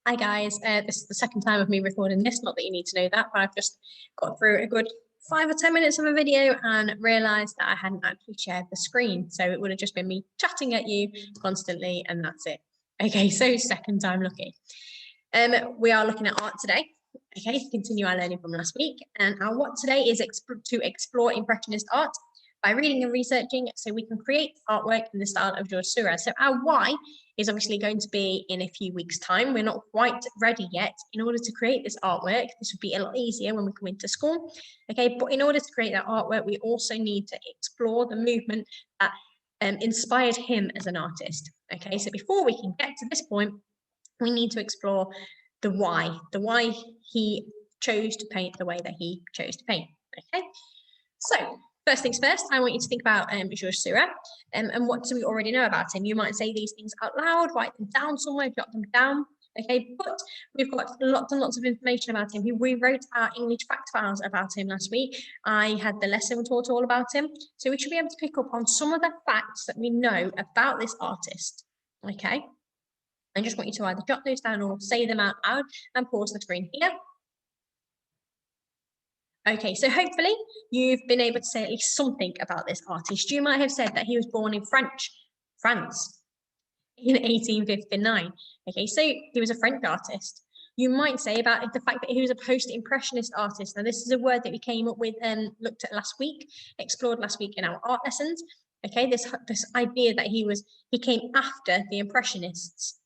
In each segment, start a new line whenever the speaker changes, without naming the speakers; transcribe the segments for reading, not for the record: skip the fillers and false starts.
Hi guys, this is the second time of me recording this, not that you need to know that, but I've just got through a good 5 or 10 minutes of a video and realised that I hadn't actually shared the screen, so it would have just been me chatting at you constantly and that's it. Okay, so second time lucky. We are looking at art today, okay, to continue our learning from last week, and our what today is to explore Impressionist art by reading and researching so we can create artwork in the style of George Seurat. So our why is obviously going to be in a few weeks' time. We're not quite ready yet. In order to create this artwork, this would be a lot easier when we come into school. Okay, but in order to create that artwork, we also need to explore the movement that inspired him as an artist. Okay, so before we can get to this point, we need to explore the why he chose to paint the way that he chose to paint. Okay, so first things first, I want you to think about George Seurat and what do we already know about him. You might say these things out loud, write them down somewhere, jot them down. Okay, but we've got lots and lots of information about him. We wrote our English fact files about him last week. I had the lesson taught all about him. So we should be able to pick up on some of the facts that we know about this artist. Okay, I just want you to either jot those down or say them out loud and pause the screen here. Okay, so hopefully you've been able to say at least something about this artist. You might have said that he was born in France in 1859. Okay, so he was a French artist. You might say about the fact that he was a post-impressionist artist. Now, this is a word that we came up with and looked at last week, explored last week in our art lessons. Okay, this idea that he came after the Impressionists.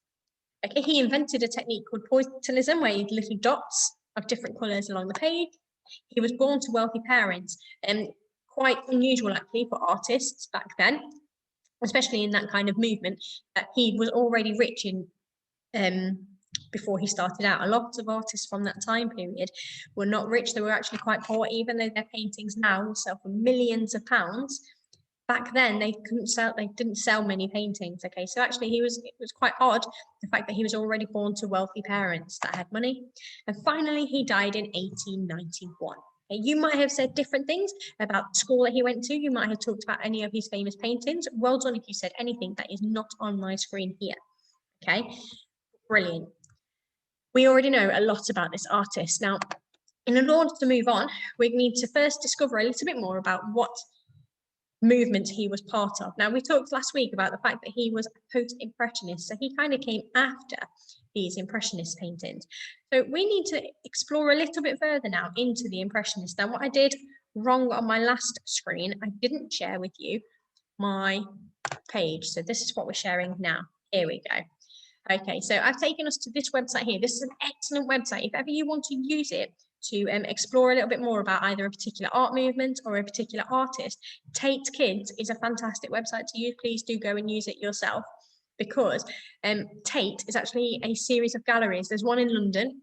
Okay, he invented a technique called Pointillism, where you had little dots of different colours along the page. He was born to wealthy parents, and quite unusual actually for artists back then, especially in that kind of movement, that he was already rich in before he started out. A lot of artists from that time period were not rich, they were actually quite poor, even though their paintings now sell for millions of pounds. Back then they didn't sell many paintings. Okay, so actually it was quite odd, the fact that he was already born to wealthy parents that had money. And finally he died in 1891. Okay, you might have said different things about the school that he went to. You might have talked about any of his famous paintings. Well done if you said anything that is not on my screen here. Okay, brilliant. We already know a lot about this artist. Now, in order to move on, we need to first discover a little bit more about what movement he was part of. Now, we talked last week about the fact that he was a post-impressionist, so he kind of came after these impressionist paintings. So we need to explore a little bit further now into the impressionists. Now, what I did wrong on my last screen, I didn't share with you my page, so this is what we're sharing now. Here we go. Okay, so I've taken us to this website here. This is an excellent website. If ever you want to use it to explore a little bit more about either a particular art movement or a particular artist, Tate Kids is a fantastic website to use. Please do go and use it yourself, because Tate is actually a series of galleries. There's one in London,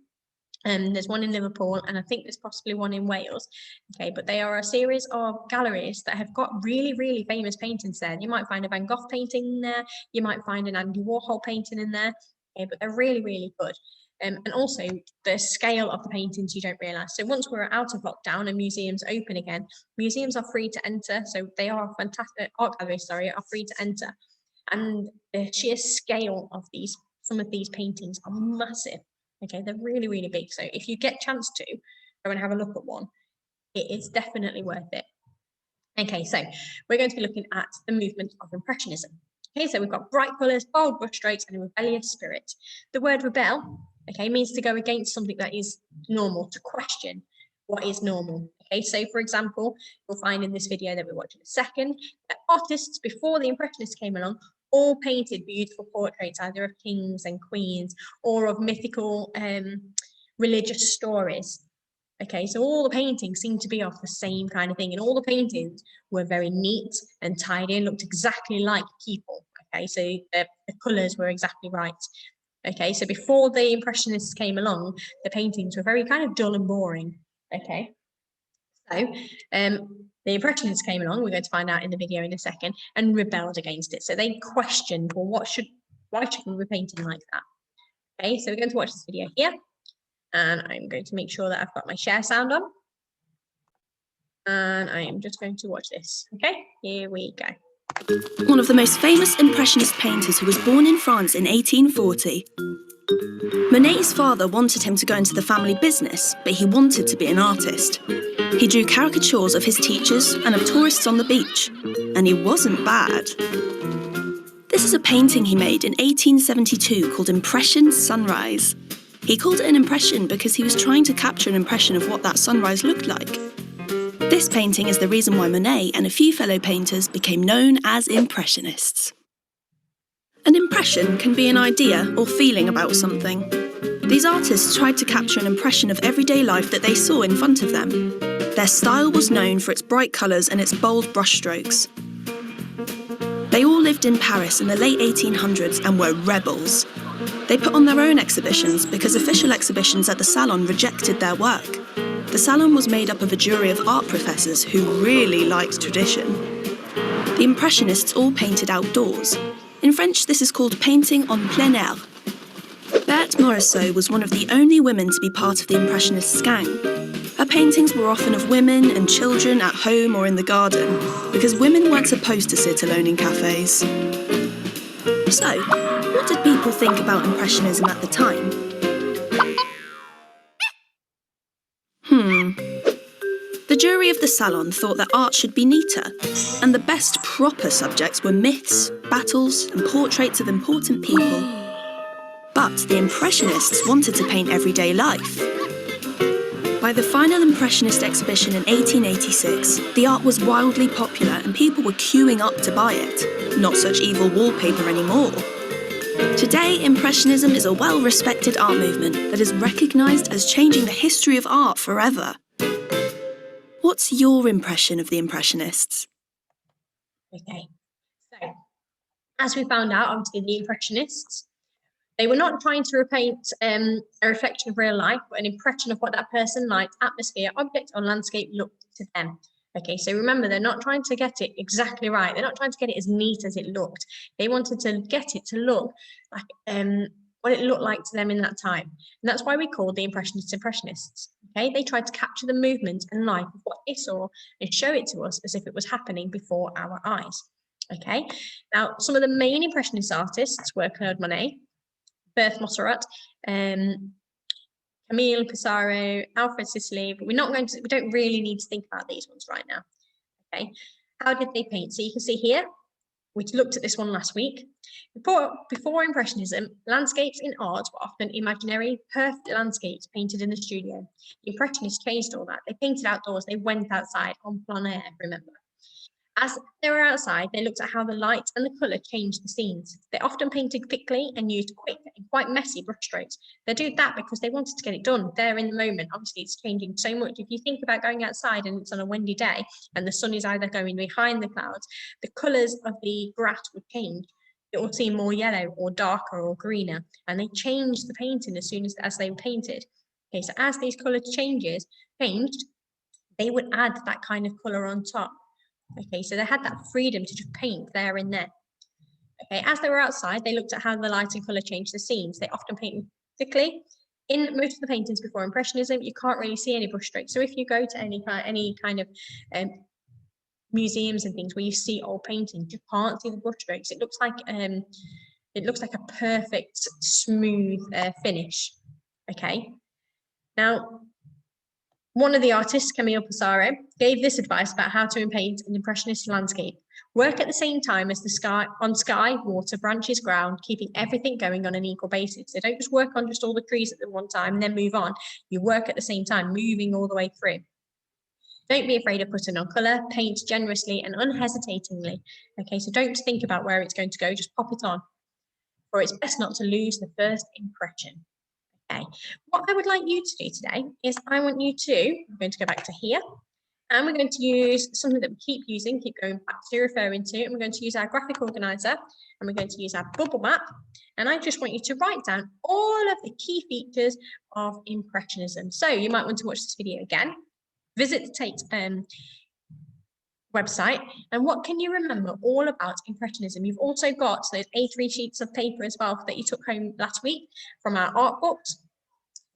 and there's one in Liverpool, and I think there's possibly one in Wales. Okay, but they are a series of galleries that have got really, really famous paintings there. You might find a Van Gogh painting in there, you might find an Andy Warhol painting in there, okay, but they're really, really good. And also the scale of the paintings you don't realise. So once we're out of lockdown and museums open again, museums are free to enter. So they are fantastic, art galleries, sorry, are free to enter. And the sheer scale of some of these paintings are massive. Okay, they're really, really big. So if you get a chance to go and have a look at one, it is definitely worth it. Okay, so we're going to be looking at the movement of Impressionism. Okay, so we've got bright colours, bold brushstrokes, and a rebellious spirit. The word rebel, okay, means to go against something that is normal, to question what is normal. Okay, so for example, you'll find in this video that we're watching a second, that artists before the Impressionists came along all painted beautiful portraits, either of kings and queens or of mythical religious stories. Okay, so all the paintings seem to be of the same kind of thing, and all the paintings were very neat and tidy and looked exactly like people. Okay, so the colours were exactly right. Okay, so before the Impressionists came along, the paintings were very kind of dull and boring. Okay, so the Impressionists came along, we're going to find out in the video in a second, and rebelled against it. So they questioned, well, why should we be painting like that? Okay, so we're going to watch this video here, and I'm going to make sure that I've got my share sound on. And I am just going to watch this. Okay, here we go.
One of the most famous Impressionist painters who was born in France in 1840. Monet's father wanted him to go into the family business, but he wanted to be an artist. He drew caricatures of his teachers and of tourists on the beach, and he wasn't bad. This is a painting he made in 1872 called Impression Sunrise. He called it an impression because he was trying to capture an impression of what that sunrise looked like. This painting is the reason why Monet and a few fellow painters became known as Impressionists. An impression can be an idea or feeling about something. These artists tried to capture an impression of everyday life that they saw in front of them. Their style was known for its bright colours and its bold brushstrokes. They all lived in Paris in the late 1800s and were rebels. They put on their own exhibitions because official exhibitions at the Salon rejected their work. The Salon was made up of a jury of art professors who really liked tradition. The Impressionists all painted outdoors. In French, this is called painting en plein air. Berthe Morisot was one of the only women to be part of the Impressionists' gang. Her paintings were often of women and children at home or in the garden, because women weren't supposed to sit alone in cafes. So, what did people think about Impressionism at the time? The jury of the Salon thought that art should be neater, and the best proper subjects were myths, battles, and portraits of important people. But the Impressionists wanted to paint everyday life. By the final Impressionist exhibition in 1886, the art was wildly popular and people were queuing up to buy it. Not such evil wallpaper anymore. Today, Impressionism is a well-respected art movement that is recognised as changing the history of art forever. What's your impression of the Impressionists?
Okay, so as we found out, obviously the Impressionists, they were not trying to repaint a reflection of real life, but an impression of what that person liked, atmosphere, object, or landscape looked to them. Okay, so remember, they're not trying to get it exactly right. They're not trying to get it as neat as it looked. They wanted to get it to look like what it looked like to them in that time. And that's why we call the Impressionists Impressionists. Okay, they tried to capture the movement and life of what they saw and show it to us as if it was happening before our eyes. Okay, now some of the main Impressionist artists were Claude Monet, Berthe Morisot, Camille Pissarro, Alfred Sisley, but we don't really need to think about these ones right now. Okay, how did they paint? So you can see here, we looked at this one last week. Before Impressionism, landscapes in art were often imaginary, perfect landscapes painted in the studio. The Impressionists changed all that. They painted outdoors, they went outside on plein air, remember. As they were outside, they looked at how the light and the colour changed the scenes. They often painted quickly and used quick and quite messy brushstrokes. They did that because they wanted to get it done there in the moment. Obviously, it's changing so much. If you think about going outside and it's on a windy day and the sun is either going behind the clouds, the colours of the grass would change. It will seem more yellow or darker or greener, and they changed the painting as soon as they were painted. Okay, so as these colours changed, they would add that kind of colour on top. Okay, so they had that freedom to just paint there and there. Okay, as they were outside, they looked at how the light and colour changed the scenes. They often painted quickly. In most of the paintings before Impressionism, you can't really see any brushstrokes. So if you go to any kind of museums and things where you see old paintings, you can't see the brushstrokes. It looks like a perfect, smooth finish. Okay, now one of the artists, Camille Pissarro, gave this advice about how to paint an Impressionist landscape. Work at the same time as the sky, water, branches, ground, keeping everything going on an equal basis. So don't just work on just all the trees at the one time and then move on. You work at the same time, moving all the way through. Don't be afraid of putting on colour, paint generously and unhesitatingly. Okay, so don't think about where it's going to go, just pop it on. For it's best not to lose the first impression. Okay, what I would like you to do today is I'm going to go back to here, and we're going to use something that we keep going back to, referring to, and we're going to use our graphic organizer, and we're going to use our bubble map, and I just want you to write down all of the key features of Impressionism. So you might want to watch this video again, visit the Tate website, and what can you remember all about Impressionism? You've also got those A3 sheets of paper as well that you took home last week from our art books,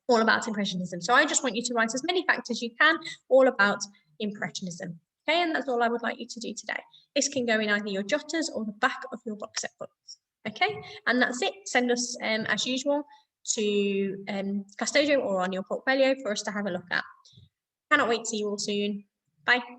all about Impressionism. So I just want you to write as many facts as you can all about Impressionism. Okay, and that's all I would like you to do today. This can go in either your jotters or the back of your box set books. Okay, and that's it. Send us, as usual, to Custodio or on your portfolio for us to have a look at. Cannot wait to see you all soon. Bye.